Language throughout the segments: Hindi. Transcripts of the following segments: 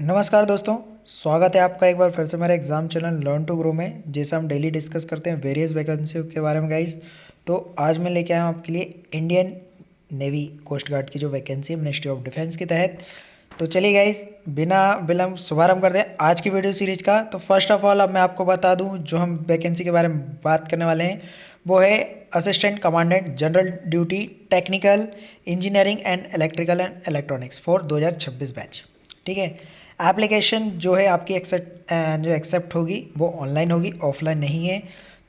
नमस्कार दोस्तों। स्वागत है आपका एक बार फिर से मेरे exam channel learn to grow में, जैसे हम डेली डिस्कस करते हैं वेरियस वैकेंसी के बारे में गाइस। तो आज मैं लेके आया हूँ आपके लिए इंडियन नेवी कोस्ट गार्ड की जो वैकेंसी है मिनिस्ट्री ऑफ डिफेंस के तहत। तो चलिए गाइस, बिना विलंब शुभारंभ करते हैं आज की वीडियो सीरीज का। तो फर्स्ट ऑफ ऑल अब मैं आपको बता दूँ जो हम वैकेंसी के बारे में बात करने वाले हैं वो है assistant commandant general duty technical engineering and electrical and electronics for 2026 batch. ठीक है। एप्लीकेशन जो है आपकी एक्सेप्ट होगी वो ऑनलाइन होगी, ऑफलाइन नहीं है।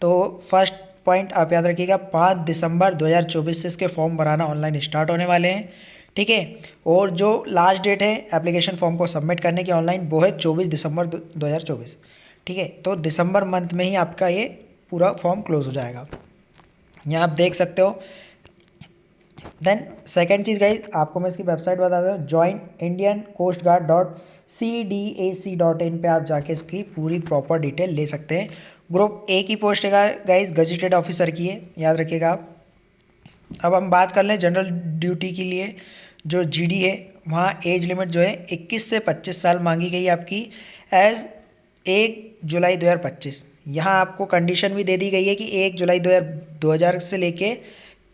तो फर्स्ट पॉइंट आप याद रखिएगा, 5 दिसंबर 2024 से इसके फॉर्म भराना ऑनलाइन स्टार्ट होने वाले हैं। ठीक है। और जो लास्ट डेट है एप्लीकेशन फॉर्म को सबमिट करने की ऑनलाइन वो है 24 दिसंबर 2024। ठीक है। तो दिसंबर मंथ में ही आपका ये पूरा फॉर्म क्लोज हो जाएगा, यहाँ आप देख सकते हो। देन सेकेंड चीज़ गाइज, आपको मैं इसकी वेबसाइट बता दूँ, join Indian coast guard .cdac.in पे आप जाके इसकी पूरी प्रॉपर डिटेल ले सकते हैं। ग्रुप ए की पोस्ट है गाइज गजेटेड ऑफिसर की है, याद रखिएगा आप। अब हम बात कर लें जनरल ड्यूटी के लिए जो जीडी है, वहाँ एज लिमिट जो है 21 से 25 साल मांगी गई आपकी एज 1 जुलाई 2025। यहाँ आपको कंडीशन भी दे दी गई है कि 1 जुलाई 2000 से लेके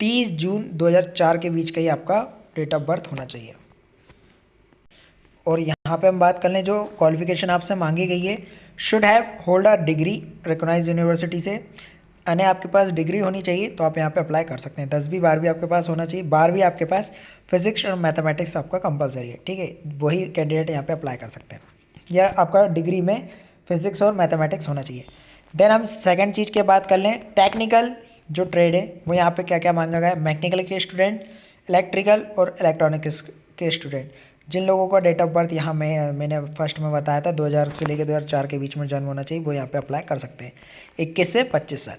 30 जून 2004 के बीच का ही आपका डेट ऑफ बर्थ होना चाहिए। और यहाँ पे हम बात कर लें जो क्वालिफिकेशन आपसे मांगी गई है, should have hold a degree recognise university से, यानी आपके पास डिग्री होनी चाहिए। तो आप यहाँ पे अप्लाई कर सकते हैं। 10वीं 12वीं आपके पास होना चाहिए, 12वीं आपके पास फिजिक्स और मैथमेटिक्स आपका कंपलसरी है। ठीक है, वही कैंडिडेट यहाँ पे अप्लाई कर सकते हैं, या आपका डिग्री में फिजिक्स और मैथमेटिक्स होना चाहिए। देन हम सेकेंड चीज़ की बात कर लें, टेक्निकल जो ट्रेड है वो यहाँ पे क्या क्या मांगा गया है। मैकेनिकल के स्टूडेंट, इलेक्ट्रिकल और इलेक्ट्रॉनिक्स के स्टूडेंट, जिन लोगों का डेट ऑफ बर्थ यहाँ मैंने फर्स्ट में बताया था 2000 से लेकर 2004 के बीच में जन्म होना चाहिए, वो यहाँ पे अप्लाई कर सकते हैं 21 से 25 साल।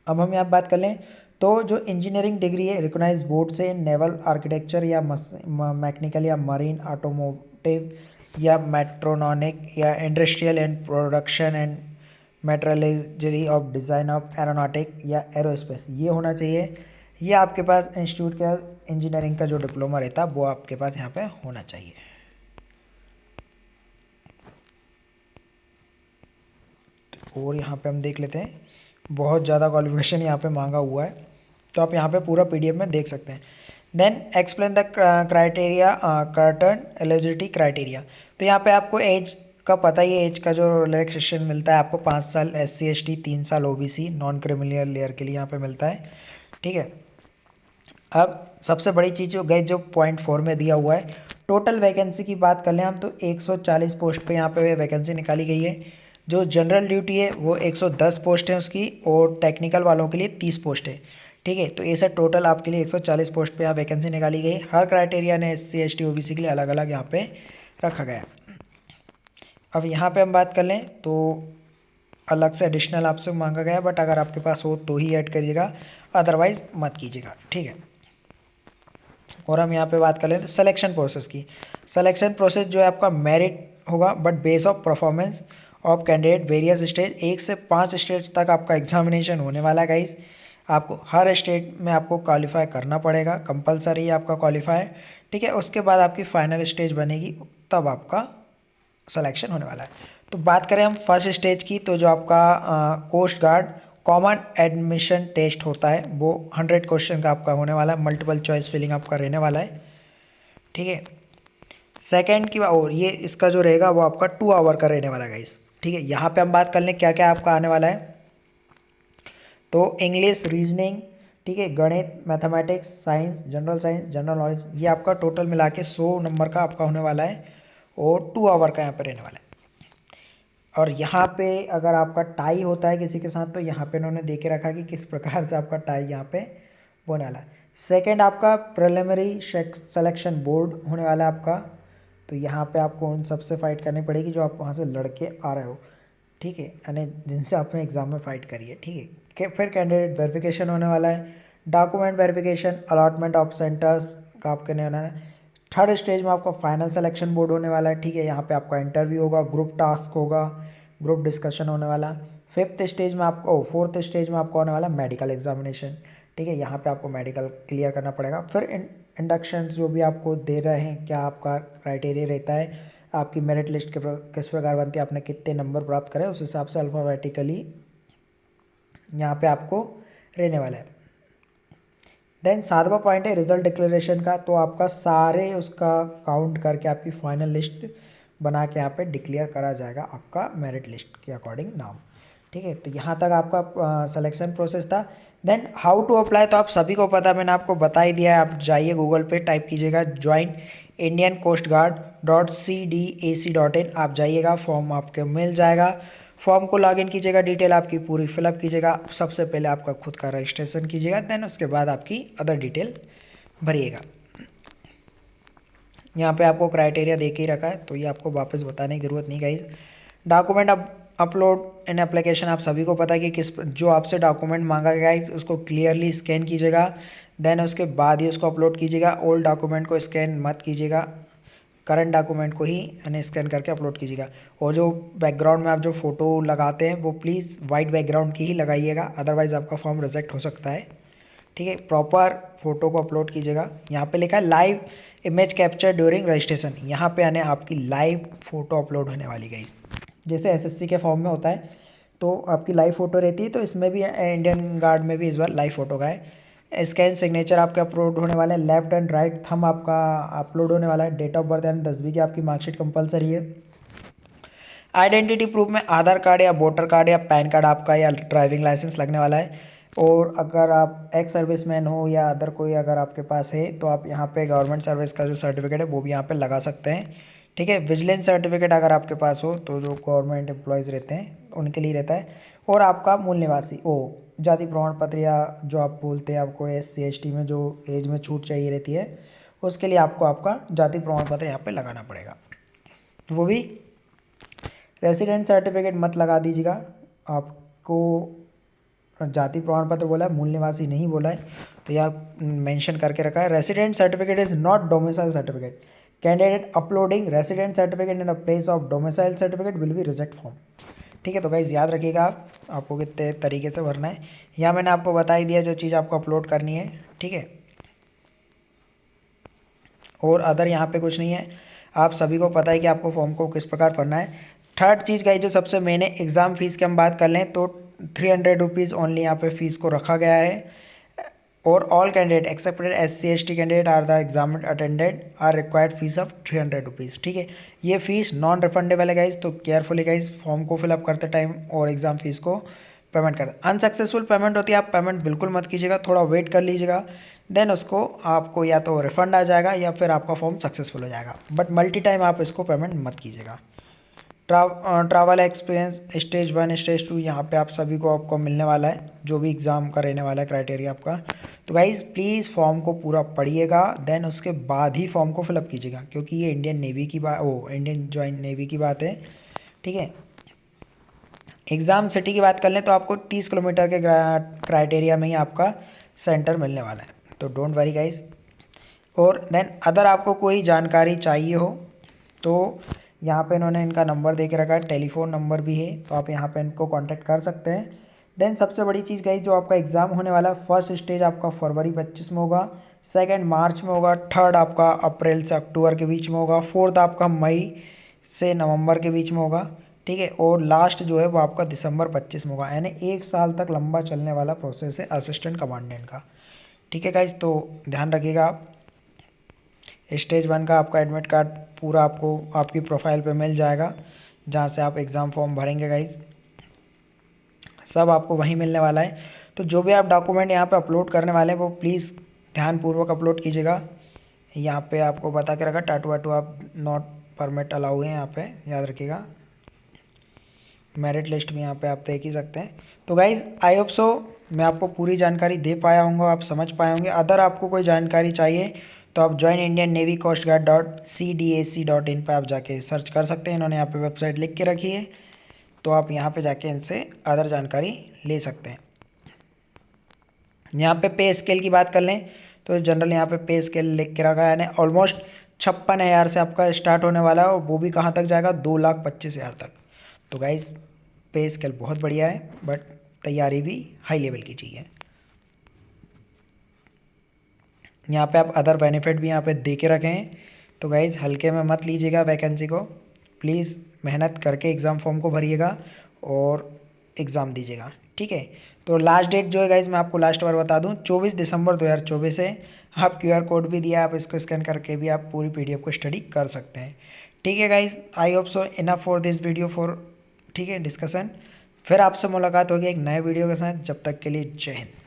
अब हम यहाँ बात कर लें तो जो इंजीनियरिंग डिग्री है रिकॉग्नाइज बोर्ड से, नेवल आर्किटेक्चर या मैकेनिकल या मरीन ऑटोमोटिव या मेट्रोनॉनिक या industrial and production and metrology of design of aeronautic या एरोस्पेस, ये होना चाहिए। ये आपके पास इंस्टीट्यूट का इंजीनियरिंग का जो डिप्लोमा रहता है वो आपके पास यहाँ पे होना चाहिए। और यहाँ पे हम देख लेते हैं, बहुत ज़्यादा क्वालिफिकेशन यहाँ पे मांगा हुआ है, तो आप यहाँ पे पूरा पीडीएफ में देख सकते हैं। Then explain the criteria certain eligibility criteria. तो यहाँ पे आपको एज का पता ही है, एज का जो रिलैक्सेशन मिलता है आपको 5 साल SC ST, 3 साल OBC नॉन क्रिमिनल लेयर के लिए यहाँ पे मिलता है। ठीक है। अब सबसे बड़ी चीज़ जो गई जो पॉइंट 4 में दिया हुआ है, टोटल वैकेंसी की बात कर लें हम तो 140 पोस्ट पे यहाँ पे वैकेंसी निकाली गई है। जो जनरल ड्यूटी है वो 110 पोस्ट है उसकी, और टेक्निकल वालों के लिए 30 पोस्ट है। ठीक है। तो ऐसा टोटल आपके लिए 140 पोस्ट पे यहाँ वैकेंसी निकाली गई। हर क्राइटेरिया ने SC ST OBC के लिए अलग अलग यहाँ पे रखा गया। अब यहाँ पे हम बात कर लें तो अलग से एडिशनल आपसे मांगा गया, बट अगर आपके पास हो तो ही ऐड करिएगा, अदरवाइज मत कीजिएगा। ठीक है। और हम यहाँ पे बात कर लें सिलेक्शन प्रोसेस की। सिलेक्शन प्रोसेस जो है आपका मेरिट होगा, but base of performance of candidate various stage, 1 से 5 स्टेज तक आपका एग्जामिनेशन होने वाला है गाइस। आपको हर स्टेज में आपको क्वालिफाई करना पड़ेगा, कंपलसरी है आपका क्वालिफाई। ठीक है। उसके बाद आपकी फाइनल स्टेज बनेगी, तब आपका सिलेक्शन होने वाला है। तो बात करें हम फर्स्ट स्टेज की, तो जो आपका coast guard common admission test होता है वो 100 क्वेश्चन का आपका होने वाला है, मल्टीपल चॉइस फिलिंग आपका रहने वाला है। ठीक है। सेकंड की और ये इसका जो रहेगा वो आपका 2 आवर का रहने वाला है गाइस। ठीक है। यहाँ पे हम बात कर लें क्या क्या आपका आने वाला है, तो इंग्लिश, रीजनिंग, ठीक है, गणित, मैथमेटिक्स, साइंस, जनरल नॉलेज, ये आपका टोटल मिला के 100 नंबर का आपका होने वाला है, और 2 आवर का यहाँ पे रहने वाला है। और यहाँ पे अगर आपका टाई होता है किसी के साथ, तो यहाँ पे इन्होंने दे के रखा कि किस प्रकार से आपका टाई यहाँ पे होने वाला है। सेकंड आपका प्रिलिमिनरी सिलेक्शन बोर्ड होने वाला है आपका, तो यहाँ पे आपको उन सबसे फाइट करनी पड़ेगी जो आप वहाँ से लड़के आ रहे हो। ठीक है, यानी जिनसे आपने एग्ज़ाम में फ़ाइट करी है। ठीक है। फिर कैंडिडेट वेरिफिकेशन होने वाला है, document verification, allotment of centres का आपके नहीं होना है। थर्ड स्टेज में आपका फाइनल सिलेक्शन बोर्ड होने वाला है। ठीक है। यहाँ पे आपका इंटरव्यू होगा, ग्रुप टास्क होगा, ग्रुप डिस्कशन होने वाला। फिफ्थ स्टेज में आपको फोर्थ स्टेज में आपको होने वाला मेडिकल एग्जामिनेशन। ठीक है। यहाँ पे आपको मेडिकल क्लियर करना पड़ेगा। फिर इंडक्शंस जो भी आपको दे रहे हैं, क्या आपका क्राइटेरिया रहता है, आपकी मेरिट लिस्ट किस प्रकार बनती है, आपने कितने नंबर प्राप्त करे, उस हिसाब से अल्फ़ाबेटिकली यहाँ पे आपको रहने वाला है। देन 7वां पॉइंट है रिजल्ट डिक्लेरेशन का। तो आपका सारे उसका काउंट करके आपकी फाइनल लिस्ट बना के यहाँ पे डिक्लेयर करा जाएगा आपका मेरिट लिस्ट के अकॉर्डिंग नाम। ठीक है, तो यहाँ तक आपका सिलेक्शन प्रोसेस था। देन हाउ टू अप्लाई, तो आप सभी को पता, मैंने आपको बता ही दिया है। आप जाइए गूगल पे, टाइप कीजिएगा join Indian coast guard .cdac.in, आप जाइएगा, फॉर्म आपके मिल जाएगा। फॉर्म को लॉगिन कीजिएगा, डिटेल आपकी पूरी फिलअप कीजिएगा। सबसे पहले आपका खुद का रजिस्ट्रेशन कीजिएगा, देन उसके बाद आपकी अदर डिटेल भरिएगा। यहाँ पे आपको क्राइटेरिया दे के ही रखा है, तो ये आपको वापस बताने की ज़रूरत नहीं guys. Document upload in application, आप सभी को पता है कि किस जो आपसे डॉक्यूमेंट मांगा गया है उसको क्लियरली स्कैन कीजिएगा, देन उसके बाद ही उसको अपलोड कीजिएगा। ओल्ड डॉक्यूमेंट को स्कैन मत कीजिएगा, करंट डॉक्यूमेंट को ही स्कैन करके अपलोड कीजिएगा। और जो बैकग्राउंड में आप जो फ़ोटो लगाते हैं वो प्लीज़ वाइट बैकग्राउंड की ही लगाइएगा, अदरवाइज़ आपका फॉर्म रिजेक्ट हो सकता है। ठीक है, प्रॉपर फोटो को अपलोड कीजिएगा। यहाँ पे लिखा है live image capture during registration, यहाँ पे आने आपकी लाइव फ़ोटो अपलोड होने वाली गई, जैसे एसएससी के फॉर्म में होता है तो आपकी लाइव फ़ोटो रहती है, तो इसमें भी इंडियन गार्ड में भी इस बार लाइव फ़ोटो का है। स्कैन सिग्नेचर आपके अपलोड होने वाले हैं, लेफ्ट एंड राइट थंब आपका अपलोड होने वाला है। डेट ऑफ बर्थ यानी 10वीं की आपकी मार्कशीट कंपलसरी है। आइडेंटिटी प्रूफ में आधार कार्ड या वोटर कार्ड या पैन कार्ड आपका या ड्राइविंग लाइसेंस लगने वाला है। और अगर आप एक्स सर्विसमैन हो या अदर कोई अगर आपके पास है तो आप यहाँ पे गवर्नमेंट सर्विस का जो सर्टिफिकेट है वो भी यहाँ पे लगा सकते हैं। ठीक है, विजिलेंस सर्टिफिकेट अगर आपके पास हो तो जो गवर्नमेंट एम्प्लॉयज़ रहते हैं उनके लिए रहता है। और आपका मूल निवासी जाति प्रमाण पत्र या जो आप बोलते हैं आपको SC ST में जो एज में छूट चाहिए रहती है उसके लिए आपको आपका जाति प्रमाण पत्र यहाँ पर लगाना पड़ेगा। वो भी रेसिडेंट सर्टिफिकेट मत लगा दीजिएगा, आपको जाति प्रमाण पत्र बोला है, मूल निवासी नहीं बोला है, तो यह मेंशन करके रखा है। Resident certificate is not domicile certificate, candidate uploading resident certificate in the place of domicile certificate will be reject form. ठीक है, तो गाइज याद रखिएगा आपको कितने तरीके से भरना है। यहाँ मैंने आपको बता ही दिया जो चीज़ आपको अपलोड करनी है। ठीक है, और अदर यहाँ पे कुछ नहीं है, आप सभी को पता है कि आपको फॉर्म को किस प्रकार भरना है। थर्ड चीज़ गाइज जो सबसे मेन है, एग्ज़ाम फीस की हम बात कर लें तो 300 रुपीज़ ओनली यहाँ पे फीस को रखा गया है। और all candidate accepted SC ST candidate are the exam attended are required fees of 300 rupees. ठीक है, ये फीस नॉन रिफंडेबल है गाइज, तो केयरफुली गाइज फॉर्म को फिलअप करते टाइम और एग्ज़ाम फीस को पेमेंट कर। अनसक्सेसफुल पेमेंट होती है, आप पेमेंट बिल्कुल मत कीजिएगा, थोड़ा वेट कर लीजिएगा, देन उसको आपको या तो रिफंड आ जाएगा या फिर आपका फॉर्म सक्सेसफुल हो जाएगा, बट मल्टी टाइम आप इसको पेमेंट मत कीजिएगा। ट्रैवल एक्सपीरियंस स्टेज 1 स्टेज 2 यहाँ पे आप सभी को आपको मिलने वाला है, जो भी एग्ज़ाम का रहने वाला है क्राइटेरिया आपका। तो गाइज़ प्लीज़ फॉर्म को पूरा पढ़िएगा, देन उसके बाद ही फॉर्म को फिलअप कीजिएगा, क्योंकि ये इंडियन नेवी की बात इंडियन जॉइंट नेवी की बात है। ठीक है, एग्ज़ाम सिटी की बात कर लें तो आपको 30 किलोमीटर के क्राइटेरिया में ही आपका सेंटर मिलने वाला है, तो डोंट वरी गाइज। और देन अदर आपको कोई जानकारी चाहिए हो तो यहाँ पे इन्होंने इनका नंबर दे के रखा है, टेलीफोन नंबर भी है, तो आप यहाँ पे इनको कांटेक्ट कर सकते हैं। देन सबसे बड़ी चीज़ गाइज जो आपका एग्ज़ाम होने वाला है, फर्स्ट स्टेज आपका फरवरी 25 में होगा, सेकंड मार्च में होगा, थर्ड आपका अप्रैल से अक्टूबर के बीच में होगा, फोर्थ आपका मई से नवंबर के बीच में होगा। ठीक है, और लास्ट जो है वो आपका दिसंबर 25 में होगा, यानी 1 साल तक लंबा चलने वाला प्रोसेस है असिस्टेंट कमांडेंट का। ठीक है गाइज, तो ध्यान रखिएगा आप। स्टेज 1 का आपका एडमिट कार्ड पूरा आपको आपकी प्रोफाइल पे मिल जाएगा, जहाँ से आप एग्ज़ाम फॉर्म भरेंगे गाइज, सब आपको वहीं मिलने वाला है। तो जो भी आप डॉक्यूमेंट यहाँ पे अपलोड करने वाले हैं वो प्लीज़ ध्यानपूर्वक अपलोड कीजिएगा। यहाँ पे आपको बता के रखा, टाटू वाटू आप नॉट परमिट अलाउ है यहाँ पे, याद रखिएगा। मेरिट लिस्ट भी यहाँ पे आप देख ही सकते हैं। तो गाइज़ आई होप सो मैं आपको पूरी जानकारी दे पाया हूँगा, आप समझ पाए होंगे। अदर आपको कोई जानकारी चाहिए तो आप join Indian navy coast guard .cdac.in पर आप जाके सर्च कर सकते हैं, इन्होंने यहाँ पे वेबसाइट लिख के रखी है, तो आप यहाँ पे जाके इनसे अदर जानकारी ले सकते हैं। यहाँ पे पे स्केल की बात कर लें तो जनरल यहाँ पे पे स्केल लिख के रखा है, यानी ऑलमोस्ट 56,000 से आपका स्टार्ट होने वाला है, और वो भी कहाँ तक जाएगा, 2,25,000 तक। तो गाइज़ पे स्केल बहुत बढ़िया है, बट तैयारी भी हाई लेवल की चाहिए। यहाँ पे आप अदर बेनिफिट भी यहाँ पे दे के रखे हैं, तो गाइज़ हल्के में मत लीजिएगा वैकेंसी को। प्लीज़ मेहनत करके एग्ज़ाम फॉर्म को भरिएगा और एग्ज़ाम दीजिएगा, ठीक है। तो लास्ट डेट जो है गाइज मैं आपको लास्ट बार बता दूं 24 दिसंबर 2024 है। आप QR कोड भी दिया, आप इसको स्कैन करके भी आप पूरी PDF को स्टडी कर सकते हैं, ठीक है guys. I hope so enough for this video for, ठीक है, डिस्कशन। फिर आपसे मुलाकात होगी एक नए वीडियो के साथ, जब तक के लिए जय हिंद।